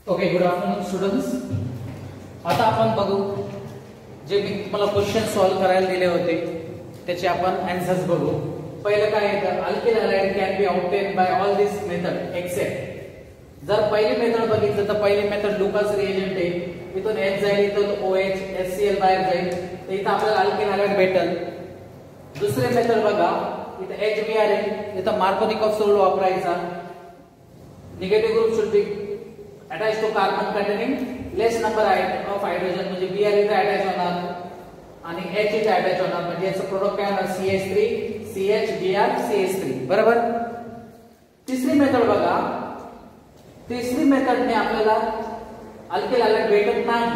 Okay, good afternoon students. आता आपण बघू जे मी तुम्हाला क्वेश्चन सॉल्व करायला दिले होते त्याचे आपण आन्सर्स बघू. पहिलं काय आहे, alkyl halide can be obtain by all this method except. जर पहिली मेथड बघितलं तर पहिली मेथड लुकास रिएजंट आहे, इथून H जाईल, इथून OH HCl बाहेर जाईल, तर इथं आपल्याला अल्किल हॅलाइड भेटेल. दुसरी मेथड बघा, इथं HBr आहे, इथं मार्कोनिकॉफ रूल वापरायचा. Negative group should be attached to carbon containing less number of hydrogen, म्हणजे Br इथे अटॅच होणार आणि H इथे अटॅच होणार, म्हणजे याचं प्रोडक्ट काय होणार CH3 CH Br CH3. बरोबर. तिसरी मेथड बघा, तिसरी मेथडने आपल्याला अल्किल हॅलाइड भेटत नाही.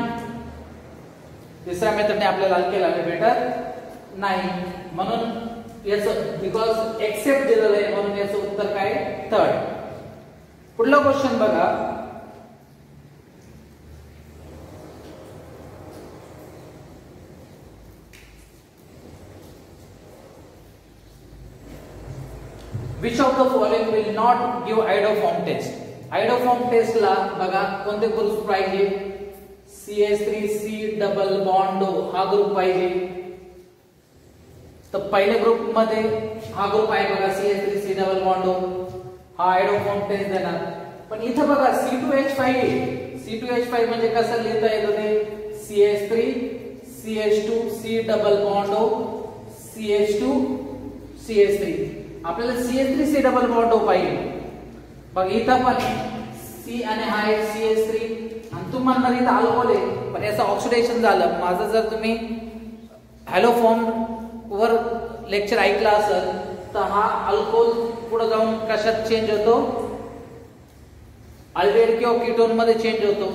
तिसऱ्या मेथडने आपल्याला अल्किल हॅलाइड भेटत नाही, म्हणून याचं बिकॉज एक्सेप्ट दिलेलं आहे, म्हणून याचं उत्तर काय थर्ड. पुढला क्वेश्चन बघा, which of the following will not give iodoform test. iodoform test ला बघा कोणते ग्रुप पाहिजे, CH3C डबल बॉन्ड O हा ग्रुप पाहिजे. तर पहिल्या ग्रुप मध्ये हा ग्रुप आहे बघा, CH3C डबल बॉन्ड O, हा iodoform टेस्ट देणार. पण इथं बघा C2H5 C2H5 म्हणजे कसं लिहिता येतं ते, CH3 CH2 C double bond O CH2 CH3. आपल्याला CH3C डबल बॉन्ड O पाहिजे. बघ इथं पण C आणि हा आहे CH3, आणि तुम्हाला इथं अल्कोहोल आहे, पण याचं ऑक्सिडेशन झालं. माझं जर तुम्ही हॅलोफॉर्म वर लेक्चर ऐकला असेल तर हा अल्कोहोल पुढे जाऊन कशात चेंज होतो, अल्डेहाइड किंवा कीटोन मध्ये चेंज होतो,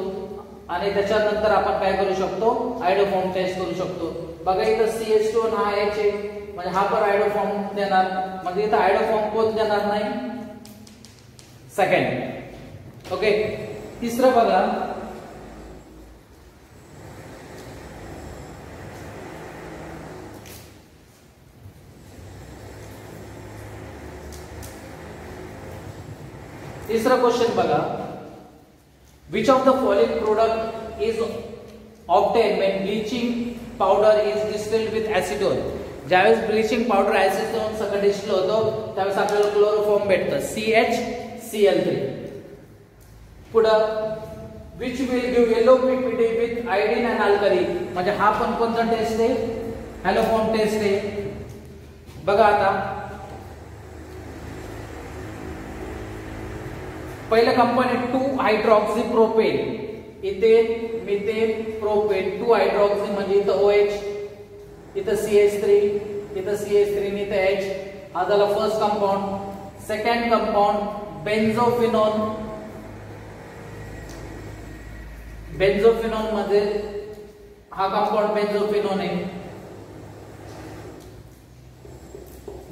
आणि त्याच्यानंतर आपण काय करू शकतो, आयोडोफॉर्म टेस्ट करू शकतो. बघा इथं CH2 आणि हा H आहे, म्हणजे हा पण आयोडोफॉर्म देणार, म्हणजे इथं आयोडोफॉर्म कोण देणार नाही, सेकंड. ओके. तिसरं बघा, तिसरा क्वेश्चन बघा, which of the following product is obtained when bleaching powder is distilled with acetone. ज्यावेळेस ब्लिचिंग पावडर ऍसिटोन सगळं डिस्टिल होतो त्यावेळेस आपल्याला क्लोरोफॉर्म भेटतं, CHCl3. पुढं which will give yellow PPT with iodine and alkali, म्हणजे हा पण कोणता टेस्ट आहे, हॅलोफॉर्म टेस्ट आहे. बघा आता पहिलं कंपोनेंट 2-हायड्रॉक्सीप्रोपेन, इथेन मिथेन प्रोपेन, 2-हायड्रॉक्सी म्हणजे इथं OH, इथं CH3, इथं CH3 आणि इथं H. हा झाला first compound. Second compound benzophenone. Benzophenone मध्ये हा कंपाऊंड बेन्झोफिनोन आहे,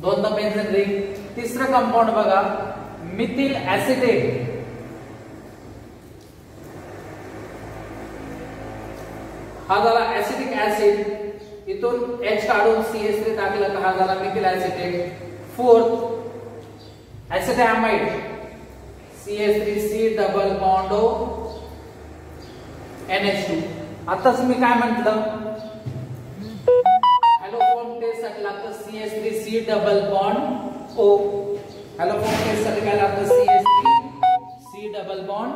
दोनदा बेन्झीन रिंग. तिसरं कंपाऊंड बघा मिथिल ऍसिटेट. हा झाला ऍसिटिक ऍसिड, इथून H काढून CH3 टाकलं का हा झाला methyl acetate. Fourth acetamide, CH3C double bond O NH2. आताच मी काय म्हटलं, हॅलोफॉर्म टेस्ट साठी लागतं CH3C double bond O. Haloform test साठी काय लागतं, CH3C डबल बॉन्ड.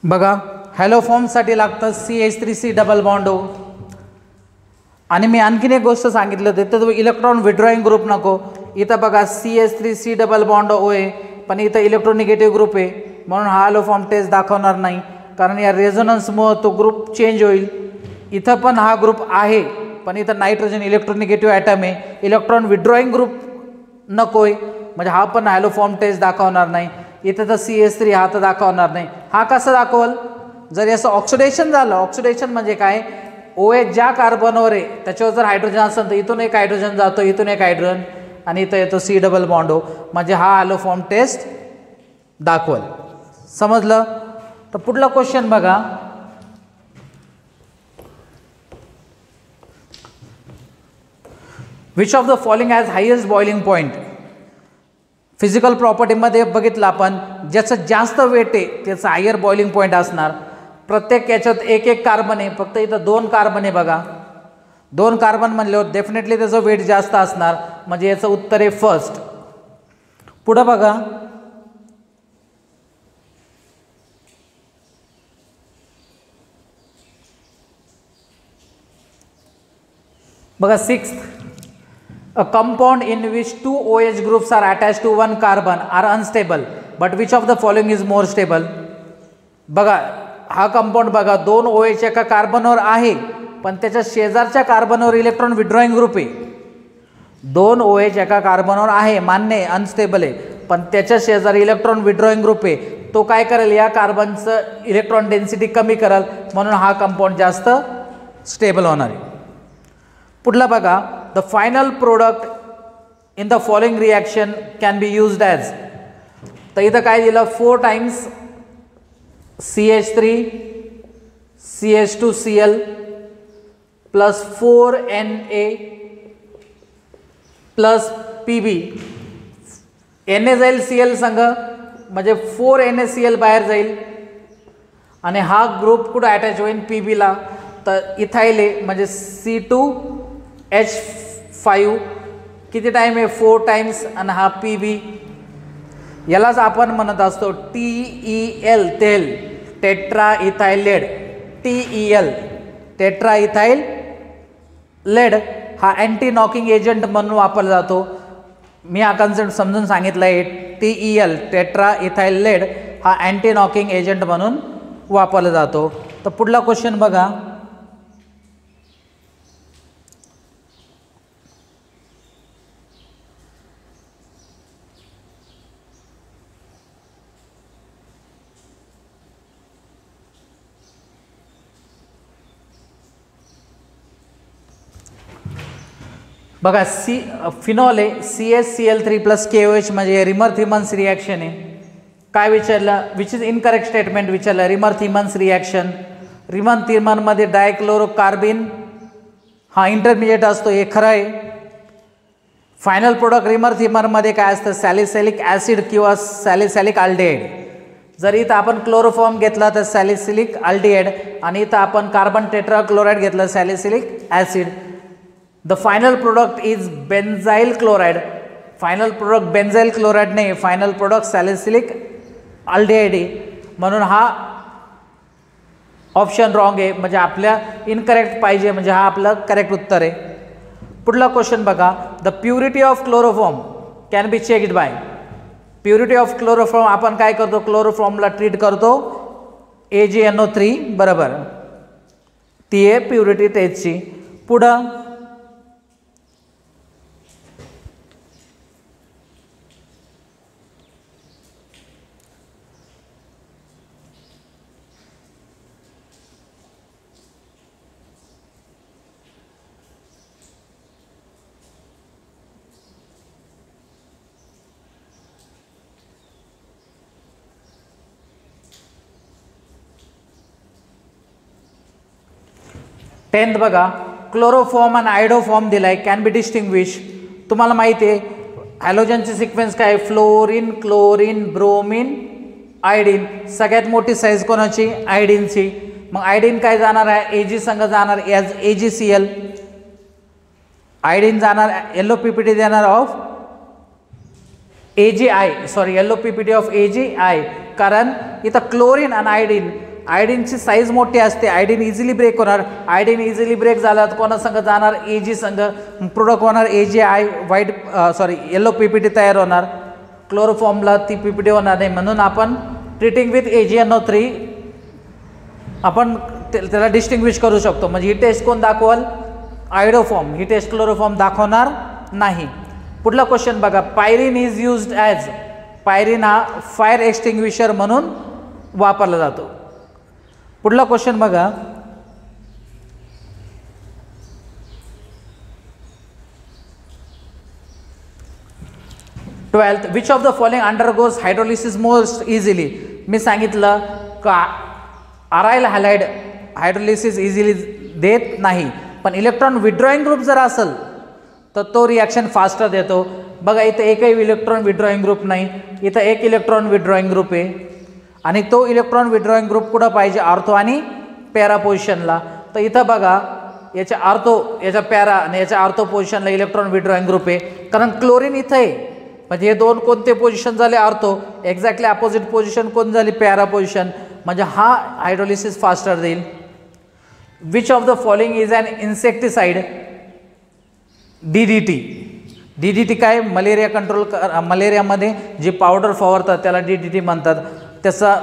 बघा हॅलोफॉर्म साठी लागतं CH3C डबल बॉन्ड O. आणि मी आणखीन एक गोष्ट सांगितलं होतं, तर इलेक्ट्रॉन विड्रॉइंग ग्रुप नको. इथं बघा CH3C डबल बॉन्ड O आहे, पण इथं इलेक्ट्रोनिगेटिव्ह ग्रुप आहे, म्हणून हा हॅलोफॉर्म टेस्ट दाखवणार नाही, कारण या रेझोनन्समुळे तो ग्रुप चेंज होईल. इथं पण हा ग्रुप आहे, पण इथं नायट्रोजन इलेक्ट्रोनिगेटिव्ह ॲटम आहे, इलेक्ट्रॉन विड्रॉइंग ग्रुप नकोय, म्हणजे हा पण हॅलोफॉर्म टेस्ट दाखवणार नाही. इथं तर CH3 हा तर दाखवणार नाही. हा कसं दाखवल, जर याचं ऑक्सिडेशन झालं, ऑक्सिडेशन म्हणजे काय, OH ज्या कार्बनवर आहे त्याच्यावर जर हायड्रोजन असेल तर इथून एक हायड्रोजन जातो, इथून एक हायड्रोजन, आणि इथं येतो C डबल बॉन्ड O, म्हणजे हा हॅलोफॉर्म टेस्ट दाखवल. समजलं. तर पुढला क्वेश्चन बघा, which of the following has highest boiling point. Physical प्रॉपर्टीमध्ये बघितलं आपण, ज्याचं जास्त वेट आहे त्याचं हायर बॉइलिंग पॉईंट असणार. प्रत्येक याच्यात एक एक कार्बन आहे, फक्त इथं 2 कार्बन आहे बघा. 2 कार्बन म्हणल्यावर डेफिनेटली त्याचं वेट जास्त असणार, म्हणजे याचं उत्तर आहे फर्स्ट. पुढं बघा, बघा 6th, a compound in which 2 OH groups are attached to 1 carbon are unstable, but which of the following is more stable. बघा हा कंपाऊंड बघा 2 OH एका कार्बनवर आहे, पण त्याच्या शेजारच्या कार्बनवर इलेक्ट्रॉन विड्रॉइंग ग्रुप आहे. 2 OH एका कार्बनवर आहे, मान्य आहे, अनस्टेबल आहे, पण त्याच्या शेजारी इलेक्ट्रॉन विड्रॉइंग ग्रुप आहे. तो काय करेल, या कार्बनचं इलेक्ट्रॉन डेन्सिटी कमी करेल, म्हणून हा कंपाऊंड जास्त स्टेबल होणार आहे. पुढला बघा, the final product in the following reaction can be used as. तर इथं काय दिलं, 4 times CH3 CH2Cl plus 4Na plus Pb. Na जाईल Cl संघ, म्हणजे 4NaCl बाहेर जाईल आणि हा ग्रुप कुठं अटॅच होईल, Pbला. तर इथाईल आहे, म्हणजे C2H5 किती टाइम आहे, 4 टाइम्स, आणि हा Pb. यालाच आपण म्हणत असतो TEL, तेल, tetra ethyl lead. TEL, tetra ethyl lead, हा अँटी नॉकिंग एजंट म्हणून वापरला जातो. मी हा कन्सेप्ट समजून सांगितलं आहे. TEL, टेट्रा इथाइल लेड, हा अँटी नॉकिंग एजंट म्हणून वापरला जातो. तर पुढला क्वेश्चन बघा, बघा फिनॉल आहे CHCl3 प्लस KOH, म्हणजे रिमर थिमन्स रिॲक्शन आहे. काय विचारलं, विच इज इनकरेक्ट स्टेटमेंट विचारलं. रिमर थिमन्स रिॲक्शन, रिमर थिमनमध्ये डायक्लोरोकार्बिन हा इंटरमिजिएट असतो, हे खरं आहे. फायनल प्रोडक्ट रिमर थिमरमध्ये काय असतं, सॅलिसिलिक ॲसिड किंवा सॅलिसिलिक अल्डिहाइड. जर इथं आपण क्लोरोफॉर्म घेतला तर सॅलिसिलिक अल्डिहाइड, आणि इथं आपण कार्बन टेट्राक्लोराइड घेतलं salicylic acid. The final product is benzyl chloride. Final product benzyl chloride नाही, फायनल प्रोडक्ट सॅलिसिलिक अल्डिहाइड आहे, म्हणून हा ऑप्शन रॉंग आहे, म्हणजे आपल्या इनकरेक्ट पाहिजे, म्हणजे हा आपलं करेक्ट उत्तर आहे. पुढला क्वेश्चन बघा, the purity of chloroform can be checked by. Purity of chloroform आपण काय करतो, क्लोरोफॉर्मला ट्रीट करतो AgNO3, बरोबर, ती आहे प्युरिटी टेस्टची. पुढं टेन्थ बघा, क्लोरोफॉर्म आणि आयडोफॉर्म दिलाय, कॅन बी डिस्टिंग्विश. तुम्हाला माहिती आहे हॅलोजनची सिक्वेन्स काय, फ्लोरीन, क्लोरीन, ब्रोमीन, आयडीन. सगळ्यात मोठी साईज कोणाची, आयडीनची. मग आयडीन काय जाणार आहे, Ag संघ जाणार ॲज AgCl. आयडीन जाणार LOPPT देणार of AgI, sorry LOPPT of AgI, कारण इथं क्लोरीन आणि आयडीन, आयडीनची साईज मोठी असते, आयडीन इझिली ब्रेक होणार. आयडीन इझिली ब्रेक झाला तर कोणा संघ जाणार, Ag संघ, प्रोडक्ट होणार AgI, व्हाईट सॉरी LOPPT तयार होणार. क्लोरोफॉर्मला ती PPT होणार नाही, म्हणून आपण ट्रीटिंग विथ AgNO3 आपण त्याला डिस्टिंग्विश करू शकतो. म्हणजे ही टेस्ट कोण दाखवाल, आयडोफॉर्म. ही टेस्ट क्लोरोफॉर्म दाखवणार नाही. पुढला क्वेश्चन बघा, pyrene is used as. Pyrene हा फायर एक्सटिंग्विशर म्हणून वापरला जातो. पुढला क्वेश्चन बघा, 12th, which of the following undergoes hydrolysis most easily. मी सांगितलं का अरायल हॅलाइड हायड्रोलिसिस इझिली देत नाही, पण इलेक्ट्रॉन विड्रॉइंग ग्रुप जर असेल तर तो रिॲक्शन फास्टर देतो. बघा इथं एकही इलेक्ट्रॉन विड्रॉइंग ग्रुप नाही, इथं एक इलेक्ट्रॉन विड्रॉइंग ग्रुप आहे आणि तो इलेक्ट्रॉन विड्रॉइंग ग्रुप कुठं पाहिजे, ऑर्थो आणि पॅरा पोझिशनला. तर इथं बघा याच्या ऑर्थो, याच्या पॅरा आणि याच्या ऑर्थो पोझिशनला इलेक्ट्रॉन विड्रॉइंग ग्रुप आहे, कारण क्लोरीन इथं आहे. म्हणजे हे दोन कोणते पोझिशन झाले, ऑर्थो. एक्झॅक्टली अपोजिट पोझिशन कोण झाली, पॅरा पोझिशन. म्हणजे हा हायड्रोलिसिस फास्टर देईल. Which of the following is an insecticide? DDT. DDT काय, मलेरिया कंट्रोल, मलेरियामध्ये जी पावडर फवारतात त्याला DDT म्हणतात. त्याचा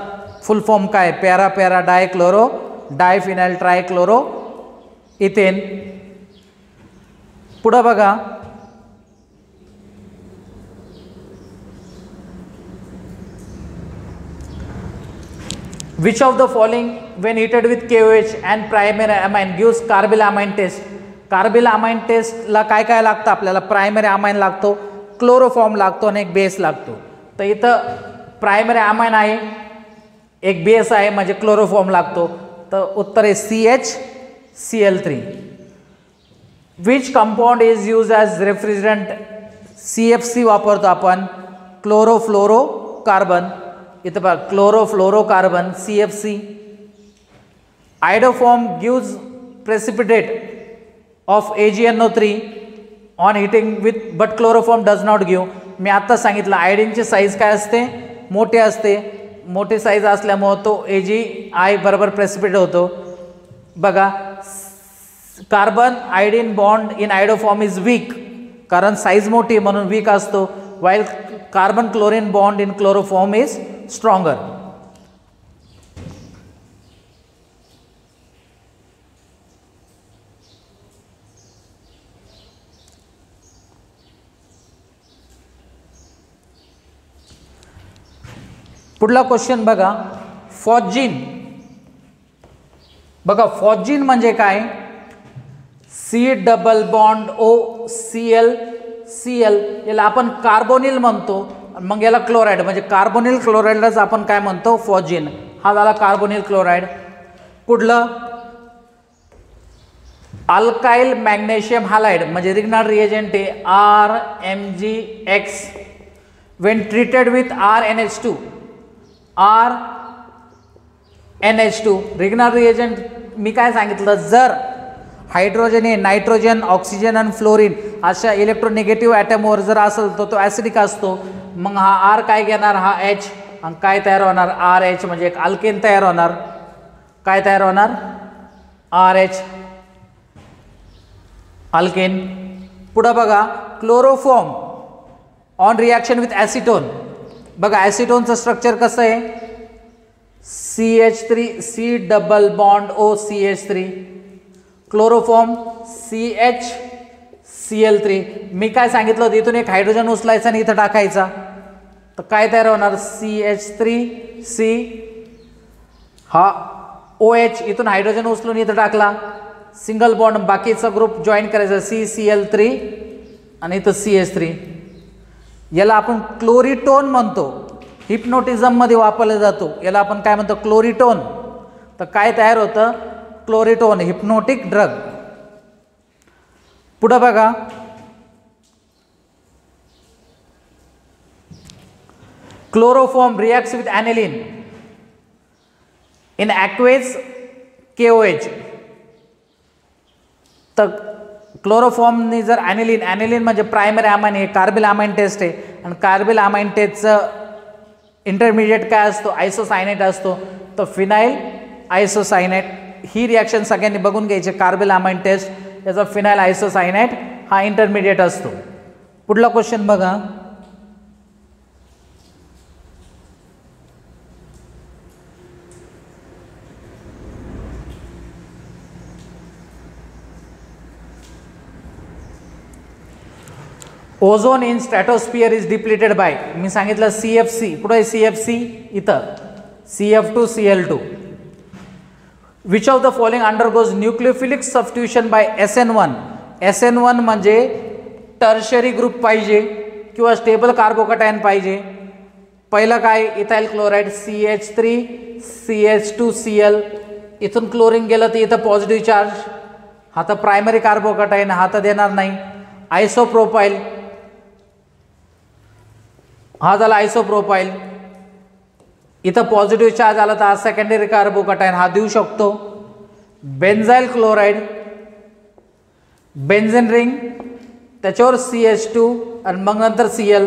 फुल फॉर्म काय, para dichloro diphenyl trichloro ethane. पुढं बघा which of the following when heated with KOH and primary amine gives carbylamine test? Carbylamine टेस्टला काय काय लागतं आपल्याला, प्रायमरी अमाइन लागतो, क्लोरोफॉर्म लागतो आणि एक बेस लागतो. तर इथं प्रायमरी अमाइन आहे, एक बेस आहे, म्हणजे क्लोरोफॉर्म लागतो. तर उत्तर आहे CHCl3. Which compound is use as refrigerant? CFC वापरतो आपण, क्लोरोफ्लोरोकार्बन. इथं बघा chlorofluorocarbon CFC. Iodoform gives precipitate of AgNO3 on heating with but chloroform does not give. मी आत्ता सांगितलं आयडिनची साईज काय असते, मोठी असते. मोठी साईज असल्यामुळं तो AgI बरोबर प्रेसिपिटेट होतो. बघा carbon iodine bond in iodoform is weak, कारण साईज मोठी म्हणून वीक असतो. While carbon chlorine bond in chloroform is stronger. पुढला क्वेश्चन बघा, फॉस्जिन. बघा फॉस्जिन म्हणजे काय, C डबल बॉन्ड OCl याला आपण कार्बोनिल म्हणतो. मग याला क्लोराईड, म्हणजे कार्बोनिल क्लोराईडलाच आपण काय म्हणतो, फॉस्जिन. हा झाला कार्बोनिल क्लोराईड. पुढलं अल्काइल मॅग्नेशियम हालाइड, म्हणजे रिग्नार्ड रिएजंट आहे RMgX. When treated with RNH2 Grignard reagent मी काय सांगितलं, जर हायड्रोजन हे नायट्रोजन, ऑक्सिजन आणि फ्लोरीन अशा इलेक्ट्रोनिगेटिव्ह ॲटमवर जर असेल तर तो ॲसिडिक असतो. मग हा R काय घेणार, हा H, आणि काय तयार होणार, RH, म्हणजे एक अल्केन तयार होणार. काय तयार होणार, RH अल्केन. पुढं बघा chloroform on reaction with acetone. बघा ॲसिटोनचं स्ट्रक्चर कसं आहे, CH3 C double bond OCH3. Chloroform CHCl3. मी काय सांगितलं होतं, इथून एक हायड्रोजन उचलायचा आणि इथं टाकायचा, तर काय तयार होणार, CH3C. हा OH, इथून हायड्रोजन उचलून इथं टाकला, सिंगल बॉन्ड, बाकीचा ग्रुप जॉईन करायचा CCl3 आणि इथं CH3. याला आपण क्लोरिटोन म्हणतो, हिप्नोटिझममध्ये वापरला जातो. याला आपण काय म्हणतो, क्लोरिटोन. तर काय तयार होतं, क्लोरिटोन, हिप्नोटिक ड्रग. पुढं बघा chloroform reacts with aniline in aqueous KOH. तर क्लोरोफॉर्मनी जर ॲनिलीन म्हणजे प्रायमरी अमाइन, हे कार्बिल अमाइन टेस्ट आहे, आणि कार्बिल अमाइन टेस्टचं इंटरमिडिएट काय असतो, आयसोसायनेट असतो. तर फिनाइल आयसोसायनेट ही रिॲक्शन सगळ्यांनी बघून घ्यायची. कार्बिल अमाइन टेस्ट, याचा फिनाइल आयसोसायनेट हा इंटरमिडिएट असतो. पुढला क्वेश्चन बघा, ozone in stratosphere is depleted by. मी सांगितलं CFC. कुठं आहे CFC, इथं CF2Cl2. Which of the following undergoes nucleophilic substitution by SN1. SN1 म्हणजे टर्शरी ग्रुप पाहिजे किंवा स्टेबल कार्बोकॅटायन पाहिजे. पहिलं काय, इथाइल क्लोराईड CH3 CH2Cl. इथून क्लोरीन गेलं तर इथं पॉझिटिव्ह चार्ज, हा तर प्रायमरी कार्बोकॅटायन, हा तर देणार नाही. आयसोप्रोपाईल, हा झाला आयसोप्रोपाईल. इथं पॉझिटिव्ह चार्ज आला तर हा सेकंडरी कार्बोकॅटायन हा देऊ शकतो. बेन्झाइल क्लोराईड, बेन्झेन रिंग, त्याच्यावर CH2 आणि मग नंतर Cl.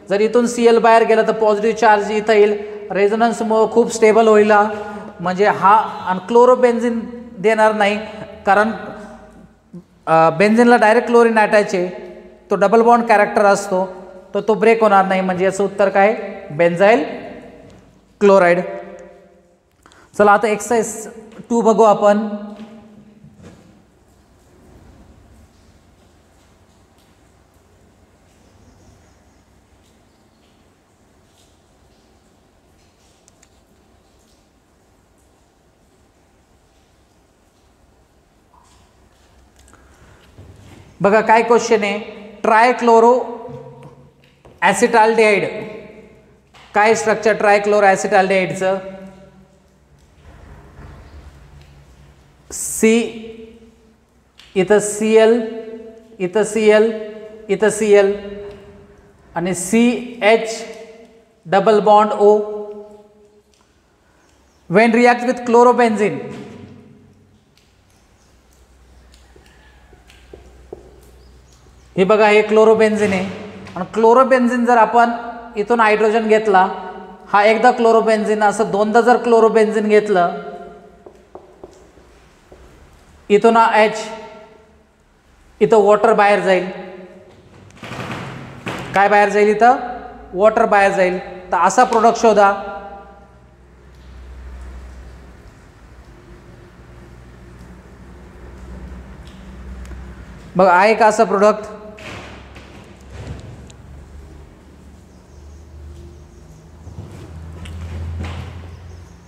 जर इथून Cl बाहेर गेला तर पॉझिटिव्ह चार्ज इथं येईल, रेझोनन्समुळे खूप स्टेबल होईल. म्हणजे हा आणि क्लोरोबेन्झिन देणार नाही, कारण बेन्झिनला डायरेक्ट क्लोरीन अटॅच आहे, तो डबल बॉन्ड कॅरेक्टर असतो, तर तो ब्रेक होणार नाही. म्हणजे याचं उत्तर काय, बेन्झाइल क्लोराईड. चला आता एक्सरसाइज 2 बघू आपण. बघा काय क्वेश्चन आहे, ट्रायक्लोरो ॲसिटाल्डिहाइड. काय स्ट्रक्चर ट्रायक्लोरो ॲसिटाल्डिहाइडचं, C इथं Cl, इथं Cl, इथं Cl आणि CH double bond O. When react with chlorobenzene, हे बघा हे क्लोरोबेन्झिन आहे, आणि क्लोरोबेन्झिन जर आपण इथून हायड्रोजन घेतला, हा एकदा क्लोरोबेन्झिन, असं दोनदा जर क्लोरोबेन्झिन घेतलं, इथून हा H, इथं वॉटर बाहेर जाईल. काय बाहेर जाईल, इथं वॉटर बाहेर जाईल. तर असा प्रोडक्ट शोधा. बघ आहे का असं प्रोडक्ट,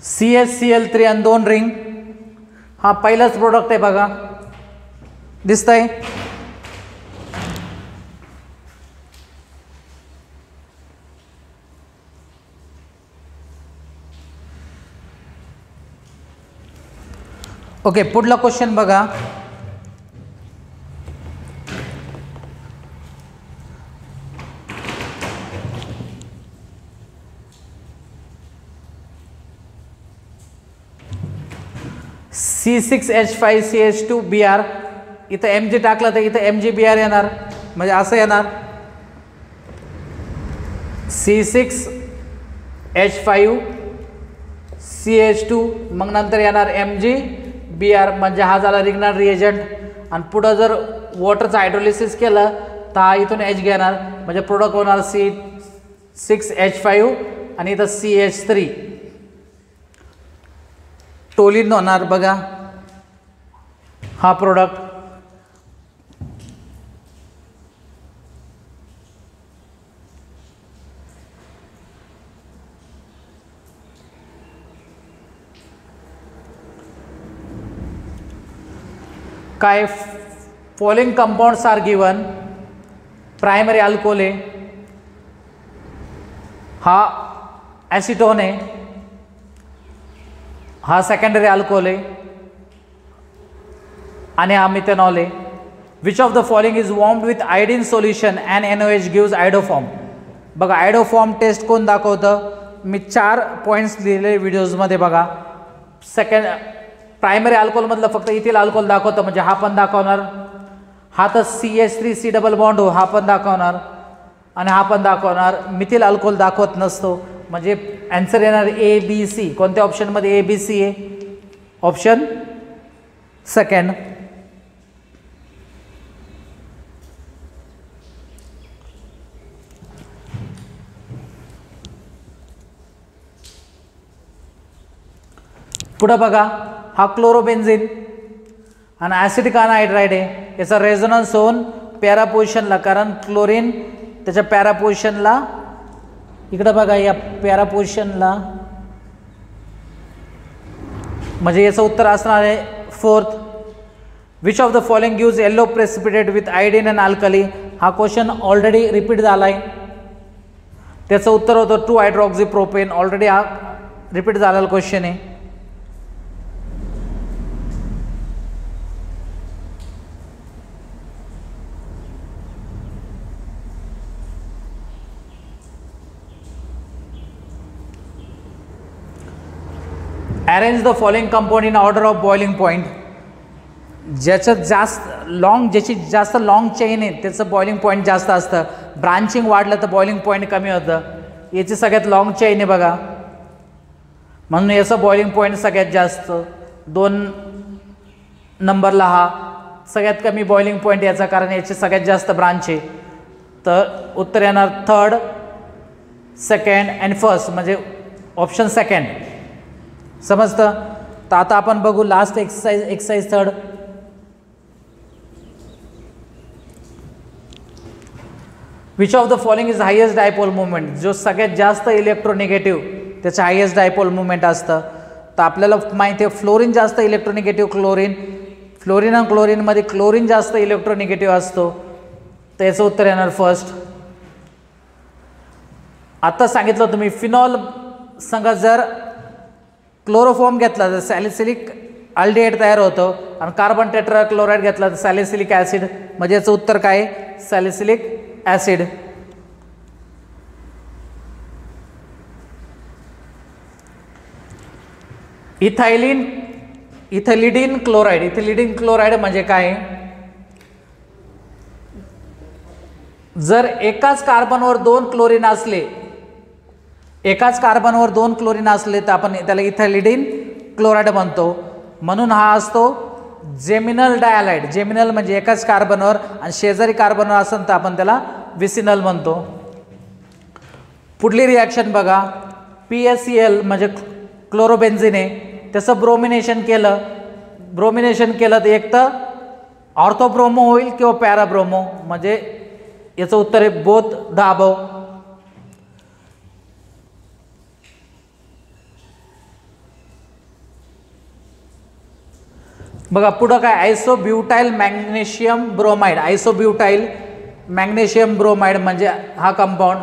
CHCl3 आणि 2 रिंग. हा पहिलाच प्रोडक्ट आहे बघा, दिसतंय. ओके, पुढला क्वेश्चन बघा. C6H5CH2Br, इथं Mg टाकलं तर इथं MgBr येणार, म्हणजे असं येणार C6H5CH2, मग नंतर येणार MgBr, म्हणजे हा झाला रिग्नर रिएजंट. आणि पुढं जर वॉटरचं हायड्रोलिसिस केलं तर हा इथून H घेणार, म्हणजे प्रोडक्ट होणार C6H5 आणि इथं CH3, टोलिन होणार. बघा हा प्रोडक्ट. काय, following compounds are given. Primary alcohol आहे, हा ॲसिटोन आहे, हा सेकंडरी अल्कोहोल आहे, आणि हा मिथेनॉल आहे. Which of the following is warmed with iodine solution and NOH gives iodoform. बघा आयडोफॉर्म टेस्ट कोण दाखवतं, मी 4 पॉईंट्स लिहिले व्हिडिओजमध्ये. बघा प्रायमरी अल्कोहोलमधलं फक्त इथिल अल्कोहोल दाखवतं, म्हणजे हा पण दाखवणार. हा तर CH3C डबल बॉन्ड हो, हा पण दाखवणार, आणि हा पण दाखवणार. मिथिल अल्कोहोल दाखवत नसतो, म्हणजे आन्सर येणार ABC. कोणत्या ऑप्शनमध्ये ABC आहे, ऑप्शन सेकंड. पुढं बघा, हा क्लोरोबेन्झिन आणि ॲसिटिक अनहायड्राइड आहे, याचा रेझोनन्स होऊन पॅरा पोझिशनला, कारण क्लोरीन त्याच्या पॅरा पोझिशनला, इकडं बघा या पॅरा पोझिशनला, म्हणजे याचं उत्तर असणार आहे 4th. Which of the following gives yellow precipitate with iodine and alkali. हा क्वेश्चन ऑलरेडी रिपीट झाला आहे, त्याचं उत्तर होतं 2-हायड्रॉक्झीप्रोपेन. ऑलरेडी हा रिपीट झालेला क्वेश्चन आहे. Arrange the following compound in order of boiling point. ज्याचं ज्याची जास्त लॉंग चेन आहे त्याचं बॉइलिंग पॉईंट जास्त असतं. ब्रांचिंग वाढलं तर बॉइलिंग पॉईंट कमी होतं. याची सगळ्यात लॉंग चेन आहे बघा, म्हणून याचं बॉइलिंग पॉईंट सगळ्यात जास्त. 2 नंबरला हा सगळ्यात कमी बॉइलिंग पॉईंट याचा, कारण याचे सगळ्यात जास्त ब्रांच आहे. तर उत्तर येणार 3rd, 2nd अँड 1st, म्हणजे ऑप्शन 2nd. समजतं. तर आता आपण बघू last exercise 3rd. Which of the following is highest dipole movement. जो सगळ्यात जास्त इलेक्ट्रोनिगेटिव्ह त्याचं हायेस्ट डायपोल मुवमेंट असतं. तर आपल्याला माहिती आहे फ्लोरीन जास्त इलेक्ट्रोनिगेटिव्ह. फ्लोरीन आणि क्लोरीनमध्ये क्लोरीन जास्त इलेक्ट्रोनिगेटिव्ह असतो. तर याचं उत्तर येणार 1st. आता सांगितलं तुम्ही फिनॉल संग जर क्लोरोफॉर्म घेतला तर सॅलिसिलिक अल्डिहाइड तयार होतं, आणि कार्बन टेट्राक्लोराइड घेतला तर सॅलिसिलिक ॲसिड. म्हणजे याचं उत्तर काय? Salicylic acid. इथिलिडीन क्लोराइड म्हणजे काय? जर एकाच कार्बनवर 2 क्लोरीन असले तर आपण त्याला इथिलिडीन क्लोराइड म्हणतो. म्हणून हा असतो जेमिनल डायलाइड. जेमिनल म्हणजे एकाच कार्बनवर, आणि शेजारी कार्बनवर असेल तर आपण त्याला विसिनल म्हणतो. पुढली रिॲक्शन बघा. PaCl म्हणजे क्लोरोबेन्झिन आहे, त्याचं ब्रोमिनेशन केलं तर एक तर ऑर्थोब्रोमो होईल किंवा पॅराब्रोमो. म्हणजे याचं उत्तर आहे बोथ द अबव. बघा पुढं काय? आयसोब्युटाइल मॅग्नेशियम ब्रोमाइड म्हणजे हा कंपाऊंड.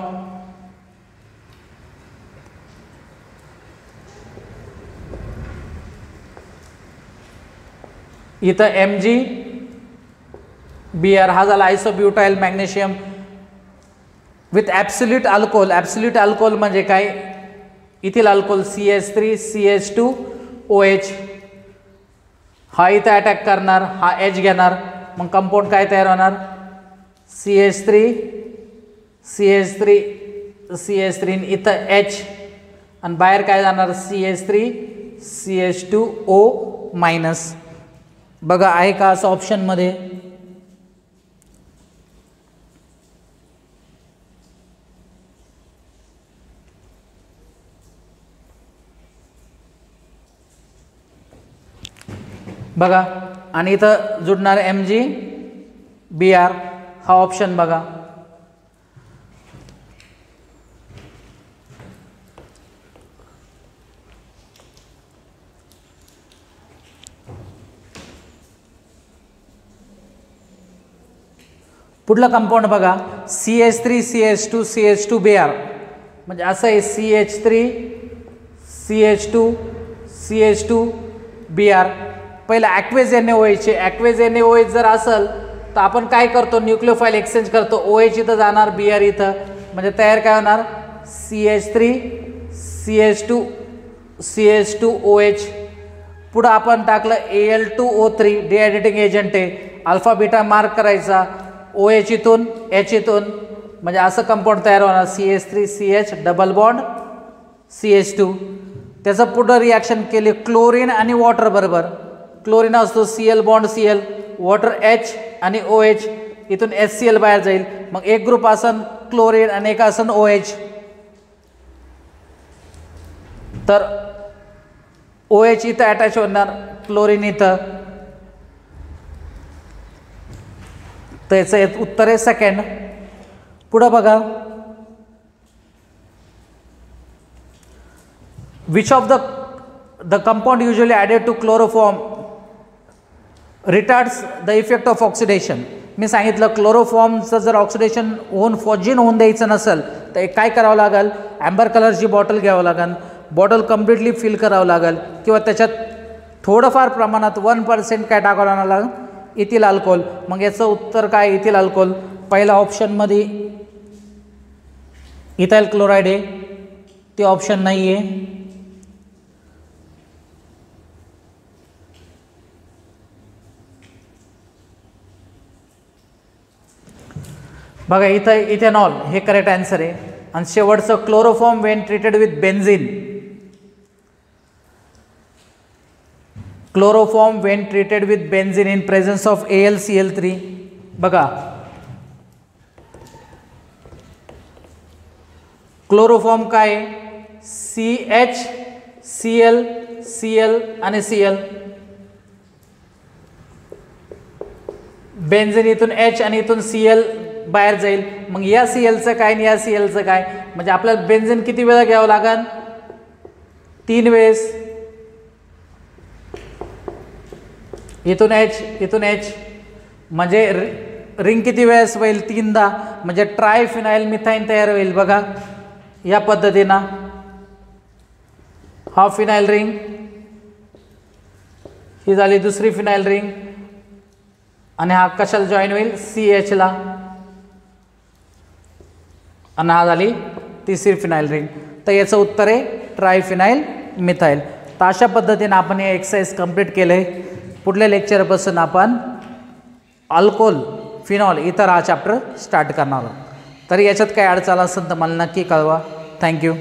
इथं MgBr हा झाला isobutyl magnesium with absolute alcohol. Absolute alcohol म्हणजे काय? Ethyl alcohol CH3 CH2OH. हा इथं अटॅक करणार, हा H घेणार, मग कंपाऊंड काय तयार होणार? CH3 इथं H, आणि बाहेर काय जाणार? CH3 CH2O-. बघा आहे का असं ऑप्शनमध्ये? बघा, आणि इथं जुडणार MgBr हा ऑप्शन बघा. पुढलं कंपाऊंड बघा. CH3 CH2 CH2Br म्हणजे असं आहे. CH3 CH2 CH2Br. पहिलं ॲक्वेज NaOH. ॲक्वेज NaOH जर असेल तर आपण काय करतो? न्यूक्लियोफाईल एक्सचेंज करतो. OH इथं जाणार, Br इथं, म्हणजे तयार काय होणार? CH3 CH2 CH2OH. पुढं आपण टाकलं Al2O3 डिहायड्रेटिंग एजंट आहे. अल्फा बीटा मार्क करायचा. OH इथून H इथून, म्हणजे असं कंपाऊंड तयार होणार. CH3 CH double bond CH2. त्याचं पुढं रिॲक्शन केली क्लोरीन आणि वॉटर बरोबर. क्लोरीन असतो Cl bond Cl, water H आणि OH. इथून HCl बाहेर जाईल, मग एक ग्रुप असन क्लोरीन आणि एक असन OH. तर OH इथं अटॅच होणार, क्लोरीन इथं. तर याचं उत्तर आहे 2nd. पुढं बघा. Which of the compound usually added to chloroform retards the effect of oxidation. मी सांगितलं क्लोरोफॉर्मचं जर ऑक्सिडेशन होऊन फॉजिन होऊन द्यायचं नसेल तर काय करावं लागेल? ॲम्बर कलरची बॉटल घ्यावं लागेल. बॉटल कम्प्लिटली फिल करावं लागेल, किंवा त्याच्यात थोडंफार प्रमाणात 1% काय टाकावं लागेल? Ethyl alcohol. मग याचं उत्तर काय? Ethyl alcohol. पहिल्या ऑप्शनमध्ये इथाइल क्लोराइड आहे, ते ऑप्शन नाही आहे. बघा इथं इथेनॉल हे करेक्ट आन्सर आहे. आणि शेवटचं chloroform Wien treated with benzene. Chloroform Wien treated with benzene in presence of AlCl3. बघा क्लोरोफॉर्म काय आहे? CH Cl Cl आणि Cl. बेन्झिन इथून H आणि इथून Cl बाहेर जाईल. मग या Clचं काय आणि या Clचं काय? म्हणजे आपल्याला बेन्झिन किती वेळा घ्यावं लागेल? 3 वेळेस. इथून H इथून H म्हणजे रिंग किती वेळेस होईल? 3दा. म्हणजे ट्रायफिनाइल मिथाइन तयार होईल. बघा या पद्धतीनं हा फिनाइल रिंग, ही झाली दुसरी फिनाइल रिंग आणि हा कशाला जॉईन होईल? CH ला. आणि हा झाली तिसरी फिनाइल रिंग. तर याचं उत्तर आहे ट्रायफिनाइल मिथाइल. तर अशा पद्धतीने आपण हे एक्सरसाइज कंप्लीट केले. पुढल्या लेक्चरपासून आपण अल्कोहोल फिनॉल इतर हा चॅप्टर स्टार्ट करणार आहोत. तर याच्यात काही अडचण असेल तर मला नक्की कळवा. थँक्यू.